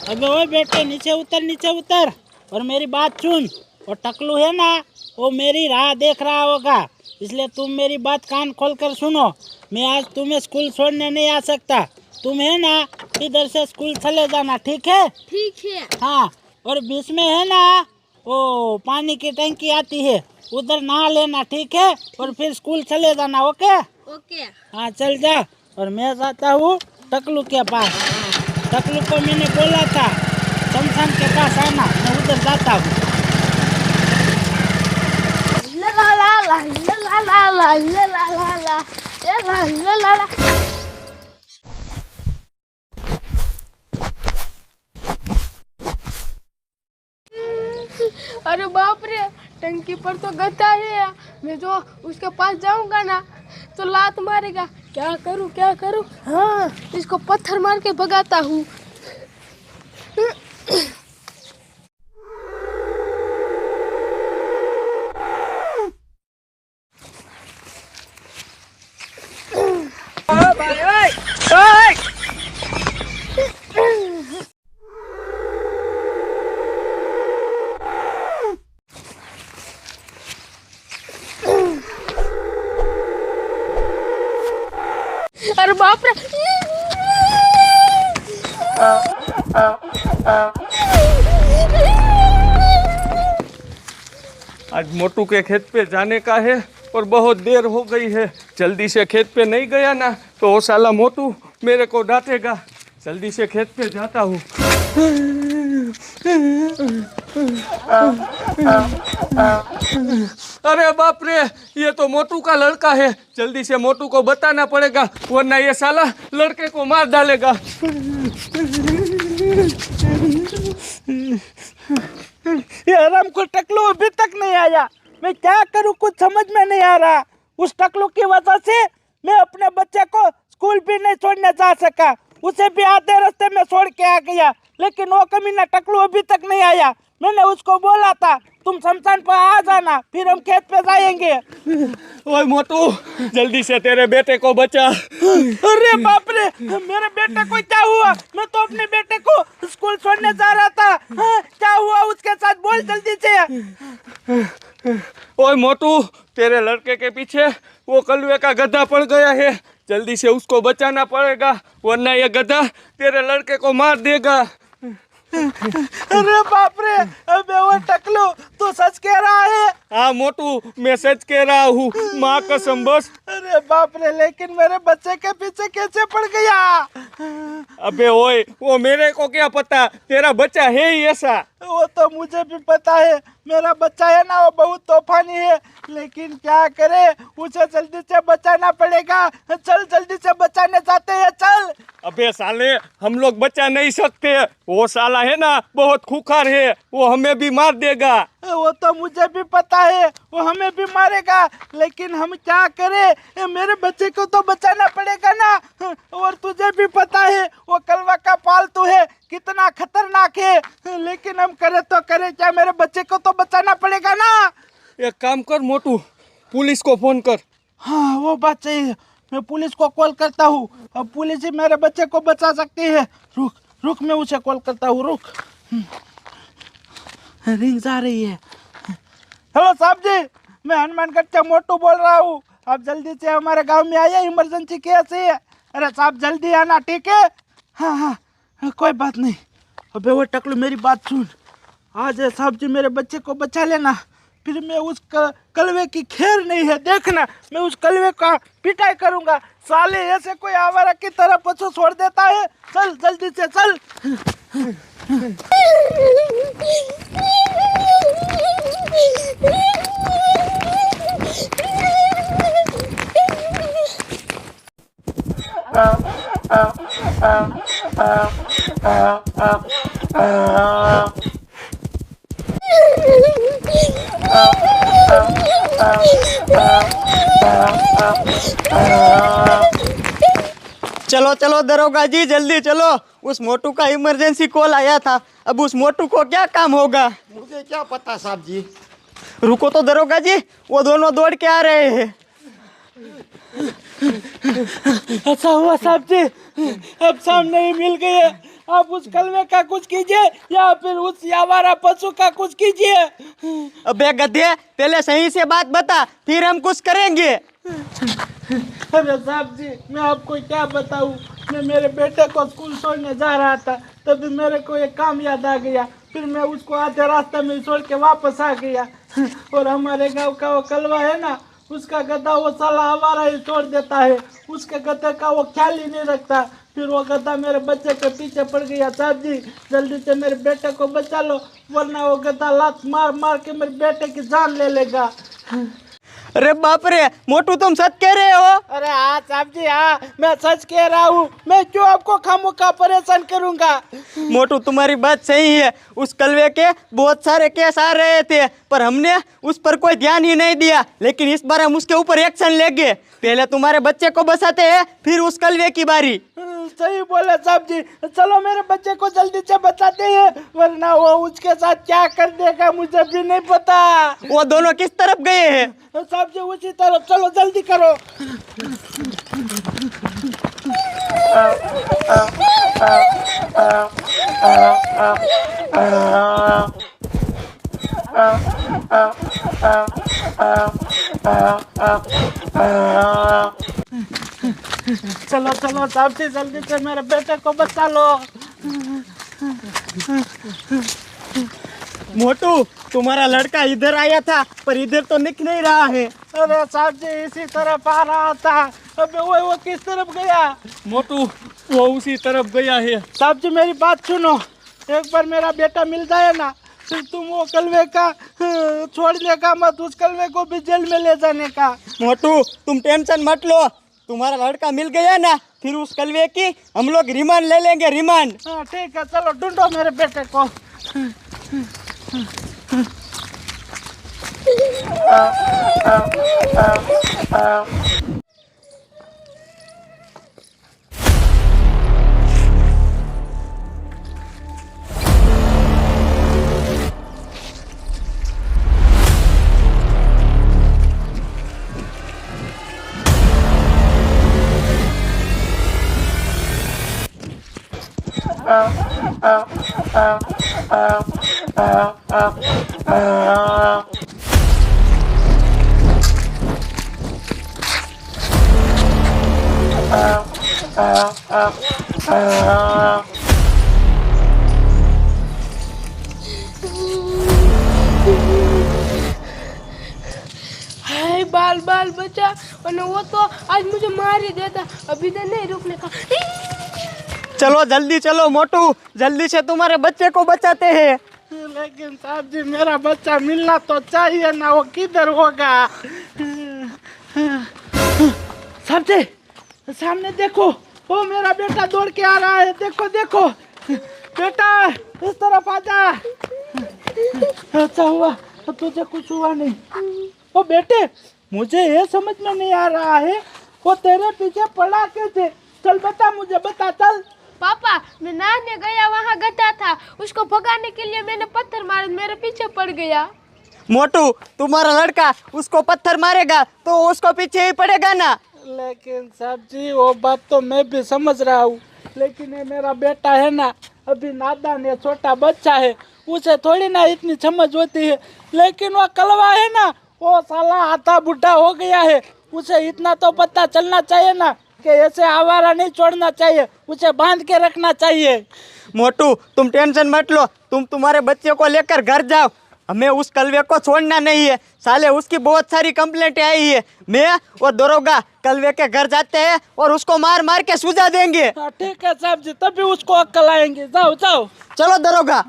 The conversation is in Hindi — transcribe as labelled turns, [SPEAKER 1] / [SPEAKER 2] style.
[SPEAKER 1] अबे ओए बेटे, नीचे उतर नीचे उतर और मेरी बात सुन। और टकलू है ना, वो मेरी राह देख रहा होगा, इसलिए तुम मेरी बात कान खोल कर सुनो। मैं आज तुम्हें स्कूल छोड़ने नहीं आ सकता। तुम है ना, इधर से स्कूल चले जाना, ठीक है?
[SPEAKER 2] ठीक है।
[SPEAKER 1] हाँ, और बीच में है ना, वो पानी की टंकी आती है, उधर नहा लेना, ठीक है? और फिर स्कूल चले जाना, ओके?
[SPEAKER 2] ओके।
[SPEAKER 1] हाँ चल जा। और मैं जाता हूँ टकलू के पास। टकलू को मैंने बोला था शमशान के पास आना, मैं उधर जाता हूँ।
[SPEAKER 2] ला ला ला ला ला ला ला ला ला ला ला ला ला ला ला। अरे बाप रे, टंकी पर तो गद्दा है। मैं जो उसके पास जाऊंगा ना तो लात मारेगा। क्या करूं क्या करूं? हाँ, इसको पत्थर मार के भगाता हूँ। अरे बाप रे,
[SPEAKER 3] आज मोटू के खेत पे जाने का है और बहुत देर हो गई है। जल्दी से खेत पे नहीं गया ना तो वो साला मोटू मेरे को डांटेगा। जल्दी से खेत पे जाता हूँ। अरे बाप रे, ये तो मोटू का लड़का है। जल्दी से मोटू को बताना पड़ेगा, वरना ये साला लड़के को मार डालेगा।
[SPEAKER 1] ये आराम को टकलू अभी तक नहीं आया। मैं क्या करूँ, कुछ समझ में नहीं आ रहा। उस टकलू की वजह से मैं अपने बच्चे को स्कूल भी नहीं छोड़ने जा सका। उसे भी आधे रास्ते में छोड़ के आ गया, लेकिन वो कमीना टकलू अभी तक नहीं आया। मैंने उसको बोला था तुम शमशान पर आ जाना, फिर हम खेत पे जाएंगे।
[SPEAKER 3] ओए मोटू, जल्दी से तेरे बेटे को बचा।
[SPEAKER 1] अरे बाप रे, मेरे बेटे को क्या हुआ? मैं तो अपने बेटे को स्कूल छोड़ने जा रहा था। हाँ, क्या हुआ उसके साथ, बोल जल्दी से।
[SPEAKER 3] ओए मोटू, तेरे लड़के के पीछे वो कलवे का गधा पड़ गया है। जल्दी से उसको बचाना पड़ेगा, वरना ये गधा तेरे लड़के को मार देगा।
[SPEAKER 1] अरे बाप रे, अबे वो टकलू, तू सच कह रहा है?
[SPEAKER 3] हाँ मोटू, मैं सच कह रहा हूँ, माँ कसम बस।
[SPEAKER 1] अरे बाप रे, लेकिन मेरे बच्चे के पीछे कैसे पड़ गया?
[SPEAKER 3] अबे ओए, वो मेरे को क्या पता, तेरा बच्चा है ही ऐसा।
[SPEAKER 1] वो तो मुझे भी पता है, मेरा बच्चा है ना, वो बहुत तूफानी है। लेकिन क्या करे, उसे जल्दी से बचाना पड़ेगा। चल जल्दी से बचाने जाते हैं, चल।
[SPEAKER 3] अबे साले, हम लोग बचा नहीं सकते। वो साला है ना, बहुत खूंखार है, वो हमें भी मार देगा।
[SPEAKER 1] वो तो मुझे भी पता है, वो हमें भी मारेगा। लेकिन हम क्या करें, मेरे बच्चे को तो बचाना पड़ेगा ना। और तुझे भी पता है वो कलवा का पालतू है, कितना खतरनाक है। लेकिन हम करे तो करे क्या, मेरे बच्चे को तो बचाना पड़ेगा ना।
[SPEAKER 3] एक काम कर मोटू, पुलिस को फोन कर।
[SPEAKER 1] हाँ वो बात सही है, मैं पुलिस को कॉल करता हूँ। अब पुलिस ही मेरे बच्चे को बचा सकती है। रुक रुक, मैं उसे कॉल करता हूँ, रुक। रिंग जा रही है। हेलो साहब जी, मैं हनुमानगढ़ से मोटू बोल रहा हूँ। आप जल्दी से हमारे गांव में आइए, इमरजेंसी केस है। अरे साहब जल्दी आना, ठीक है? हाँ हाँ, कोई बात नहीं। अबे वो टकलू, मेरी बात सुन। आज साहब जी मेरे बच्चे को बचा लेना, फिर मैं उस कलवे की खैर नहीं है, देखना मैं उस कलवे का पिटाई करूंगा। साले ऐसे कोई आवारा की तरह पशु छोड़ देता है। चल जल्दी से चल।
[SPEAKER 4] चलो चलो दरोगा जी, जल्दी चलो। उस मोटू का इमरजेंसी कॉल आया था, अब उस मोटू को क्या काम होगा?
[SPEAKER 5] मुझे क्या पता साहब जी।
[SPEAKER 4] रुको तो दरोगा जी, वो दोनों दौड़ के आ रहे हैं।
[SPEAKER 1] अच्छा हुआ साहब जी, अब सामने ही मिल गए। आप उस कलवे का कुछ कीजिए या फिर उस आवारा पशु का कुछ कीजिए।
[SPEAKER 4] अबे गधे, पहले सही से बात बता, फिर हम कुछ करेंगे।
[SPEAKER 1] अरे साहब जी, मैं आपको क्या बताऊं, मैं मेरे बेटे को स्कूल छोड़ने जा रहा था, तभी मेरे को एक काम याद आ गया। फिर मैं उसको आधे रास्ते में छोड़ के वापस आ गया। और हमारे गांव का वो कलवा है ना, उसका गधा वो साला आवारा ही छोड़ देता है, उसके गधे का वो ख्याल ही नहीं रखता। फिर वो गधा मेरे बच्चे के पीछे पड़ गया। साहब जी, जल्दी से मेरे बेटे को बचा लो, वरना वो गधा लात मार मार के मेरे बेटे की जान ले लेगा।
[SPEAKER 4] अरे बाप रे मोटू, तुम सच कह रहे हो?
[SPEAKER 1] अरे हाँ साहब जी, हाँ मैं सच कह रहा हूँ, मैं क्यों आपको खामोखा परेशान करूँगा।
[SPEAKER 4] मोटू, तुम्हारी बात सही है, उस कलवे के बहुत सारे केस आ रहे थे, पर हमने उस पर कोई ध्यान ही नहीं दिया। लेकिन इस बार हम उसके ऊपर एक्शन लेंगे। पहले तुम्हारे बच्चे को बचाते हैं, फिर उस कलवे की बारी।
[SPEAKER 1] सही बोले साहब जी, चलो मेरे बच्चे को जल्दी से बचाते हैं, वरना वो उसके साथ क्या कर देगा मुझे भी नहीं पता।
[SPEAKER 4] वो दोनों किस तरफ गए हैं?
[SPEAKER 1] साहब जी उसी तरफ, चलो जल्दी करो। चलो चलो साहब जी, जल्दी से मेरे बेटे को बचा लो।
[SPEAKER 4] मोटू, तुम्हारा लड़का इधर आया था, पर इधर तो निक नहीं रहा है।
[SPEAKER 1] अरे साहब जी, इसी तरफ आ रहा था। अबे वो किस तरफ गया?
[SPEAKER 3] मोटू वो उसी तरफ गया है।
[SPEAKER 1] साहब जी मेरी बात सुनो, एक बार मेरा बेटा मिल जाए ना, फिर तुम वो कलवे का छोड़ने का मत, उस कलवे को भी जेल में ले जाने का।
[SPEAKER 4] मोटू, तुम टेंशन मत लो, तुम्हारा लड़का मिल गया ना, फिर उस कलवे की हम लोग रिमांड ले लेंगे, रिमांड।
[SPEAKER 1] हाँ ठीक है, चलो ढूंढो मेरे बेटे को।
[SPEAKER 2] हाय बाल बाल बचा, और वो तो आज मुझे मार ही देता, अभी तो नहीं रुकने का।
[SPEAKER 4] चलो जल्दी चलो मोटू, जल्दी से तुम्हारे बच्चे को बचाते हैं।
[SPEAKER 1] लेकिन साहब जी मेरा बच्चा मिलना तो चाहिए ना, वो किधर होगा? साहब जी सामने देखो, वो मेरा बेटा दौड़ के आ रहा है, देखो देखो। बेटा इस तरफ आ जा। अच्छा हुआ तुझे कुछ हुआ नहीं। ओ बेटे, मुझे ये समझ में नहीं आ रहा है, वो तेरे पीछे पड़ा कैसे? चल बता मुझे, बता चल।
[SPEAKER 2] पापा, मैं नहाने गया, वहाँ गधा था, उसको भगाने के लिए मैंने पत्थर मारे, मेरे पीछे पड़ गया।
[SPEAKER 4] मोटू, तुम्हारा लड़का उसको पत्थर मारेगा तो उसको पीछे ही पड़ेगा ना।
[SPEAKER 1] लेकिन साहब जी वो बात तो मैं भी समझ रहा हूँ, लेकिन ये मेरा बेटा है ना, अभी नादान है, छोटा बच्चा है, उसे थोड़ी ना इतनी समझ होती है। लेकिन वो कलवा है ना, वो साला आधा बुढ़ा हो गया है, उसे इतना तो पता चलना चाहिए ना कि ऐसे आवारा नहीं छोड़ना चाहिए, उसे बांध के रखना चाहिए।
[SPEAKER 4] मोटू, तुम टेंशन मत लो, तुम तुम्हारे बच्चे को लेकर घर जाओ, हमें उस कलवे को छोड़ना नहीं है। साले उसकी बहुत सारी कंप्लेंटें आई है, मैं और दरोगा कलवे के घर जाते हैं और उसको मार मार के सुझा देंगे।
[SPEAKER 1] हाँ ठीक है साहब जी, तभी उसको अक्ल आएंगे। जाओ जाओ।
[SPEAKER 4] चलो दरोगा।